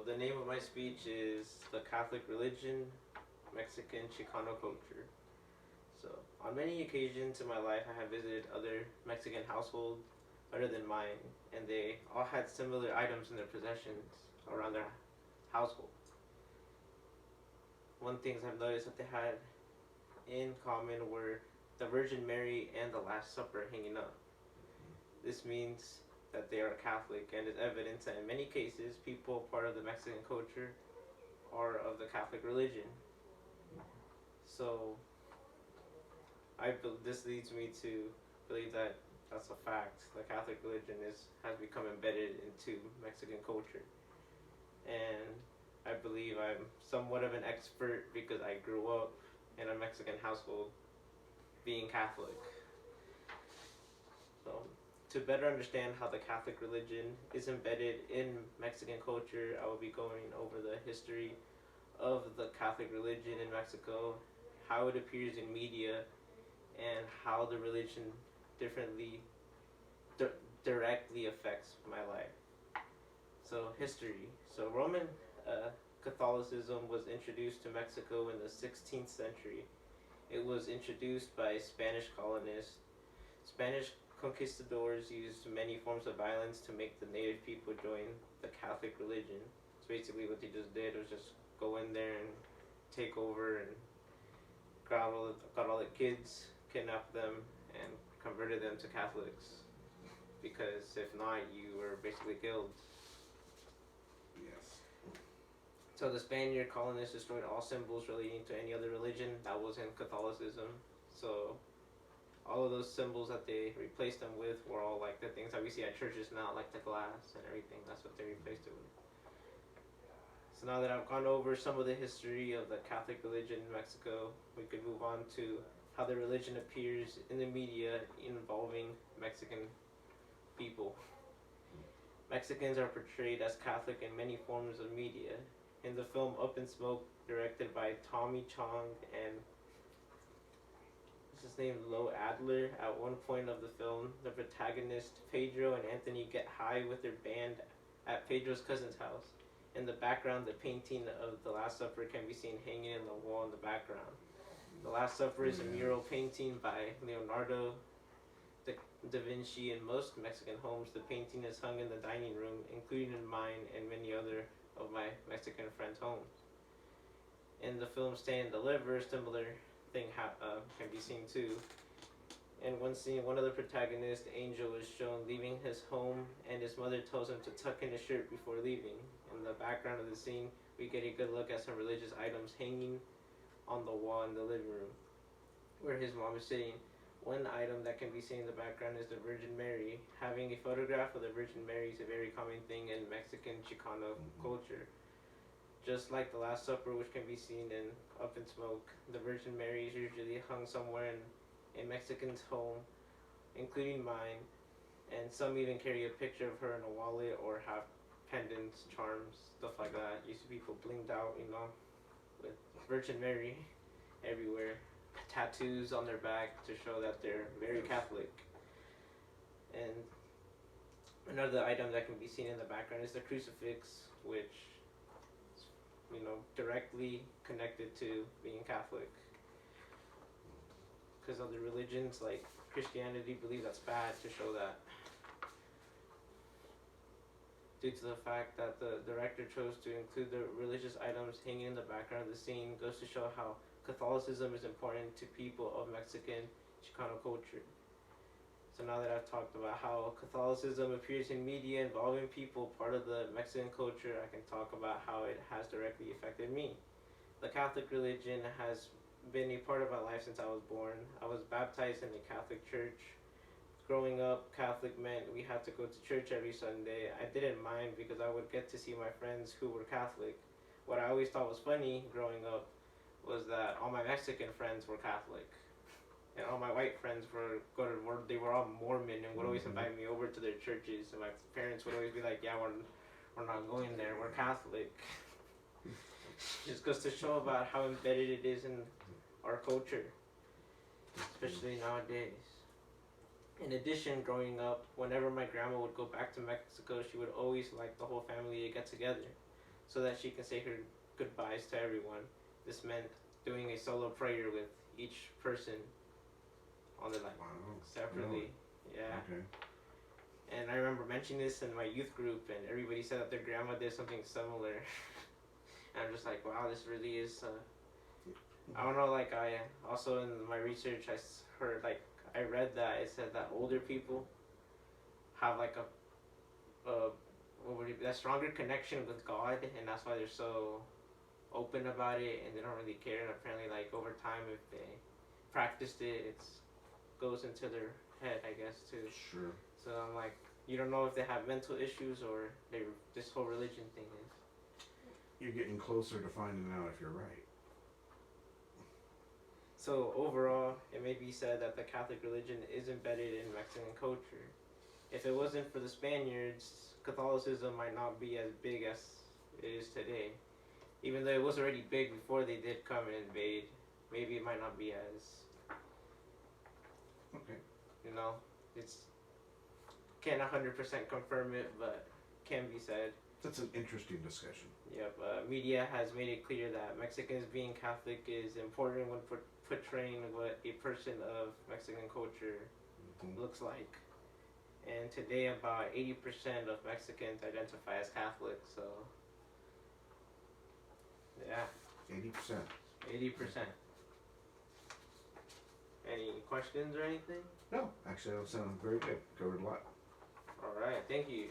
the name of my speech is The Catholic Religion, Mexican Chicano Culture. So, on many occasions in my life, I have visited other Mexican households other than mine, and they all had similar items in their possessions around their household. One things I've noticed that they had in common were the Virgin Mary and the Last Supper hanging up. This means that they are Catholic and is evidence that in many cases people part of the Mexican culture are of the Catholic religion. So this leads me to believe that that's a fact. The Catholic religion has become embedded into Mexican culture, and I believe I'm somewhat of an expert because I grew up in a Mexican household being Catholic. So, to better understand how the Catholic religion is embedded in Mexican culture, I will be going over the history of the Catholic religion in Mexico, how it appears in media, and how the religion differently directly affects my life. So, history. So, Roman Catholicism was introduced to Mexico in the 16th century. It was introduced by Spanish colonists. Spanish conquistadors used many forms of violence to make the native people join the Catholic religion. So basically what they just did was just go in there and take over and got all the kids, kidnapped them, and converted them to Catholics. Because if not, you were basically killed. Yes. So the Spaniard colonists destroyed all symbols relating to any other religion that wasn't Catholicism. So all of those symbols that they replaced them with were all like the things that we see at churches now, like the glass and everything. That's what they replaced it with. So now that I've gone over some of the history of the Catholic religion in Mexico, we could move on to how the religion appears in the media involving Mexican people. Mexicans are portrayed as Catholic in many forms of media. In the film Up in Smoke, directed by Tommy Chong and what's his name, Lo Adler, at one point of the film, the protagonists Pedro and Anthony get high with their band at Pedro's cousin's house. In the background, the painting of the Last Supper can be seen hanging in the wall in the background. The Last Supper is a mural painting by Leonardo da Vinci. In most Mexican homes, the painting is hung in the dining room, including in mine and many other of my Mexican friends' homes. In the film Stand and Deliver, similar thing can be seen too. In one scene, one of the protagonists, Angel, is shown leaving his home, and his mother tells him to tuck in his shirt before leaving. In the background of the scene, we get a good look at some religious items hanging on the wall in the living room, where his mom is sitting. One item that can be seen in the background is the Virgin Mary. Having a photograph of the Virgin Mary is a very common thing in Mexican Chicano culture. Just like the Last Supper, which can be seen in Up in Smoke, the Virgin Mary is usually hung somewhere in a Mexican's home, including mine, and some even carry a picture of her in a wallet or have pendants, charms, stuff like that. You see people blinged out, with Virgin Mary everywhere. Tattoos on their back to show that they're very Catholic. And another item that can be seen in the background is the crucifix, which is, directly connected to being Catholic. Because other religions like Christianity believe that's bad to show that. Due to the fact that the director chose to include the religious items hanging in the background of the scene goes to show how Catholicism is important to people of Mexican Chicano culture. So now that I've talked about how Catholicism appears in media involving people part of the Mexican culture, I can talk about how it has directly affected me. The Catholic religion has been a part of my life since I was born. I was baptized in the Catholic Church. Growing up, Catholic meant we had to go to church every Sunday. I didn't mind because I would get to see my friends who were Catholic. What I always thought was funny growing up was that all my Mexican friends were Catholic, and all my white friends were all Mormon and would always invite me over to their churches. And my parents would always be like, "Yeah, we're not going there. We're Catholic." Just goes to show about how embedded it is in our culture, especially nowadays. In addition, growing up, whenever my grandma would go back to Mexico, she would always like the whole family to get together. so that she can say her goodbyes to everyone. This meant doing a solo prayer with each person on their life separately. Yeah. Okay. And I remember mentioning this in my youth group, and everybody said that their grandma did something similar. And I'm just like, wow, this really is. I don't know. Like I also in my research, heard like I read that it said that older people have like that stronger connection with God, and that's why they're so open about it, and they don't really care. And apparently, like over time, if they practiced it, it goes into their head, I guess too. Sure. So I'm like, you don't know if they have mental issues or they this whole religion thing is. You're getting closer to finding out if you're right. So overall, it may be said that the Catholic religion is embedded in Mexican culture. If it wasn't for the Spaniards, Catholicism might not be as big as it is today. Even though it was already big before they did come and invade, maybe it might not be as, Okay. it's can't 100% confirm it, but can be said. That's an interesting discussion. Yep, media has made it clear that Mexicans being Catholic is important when portraying what a person of Mexican culture looks like. And today, about 80% of Mexicans identify as Catholic, so yeah. 80%. 80%. Any questions or anything? No, actually, that sounds very good. Covered a lot. Alright, thank you.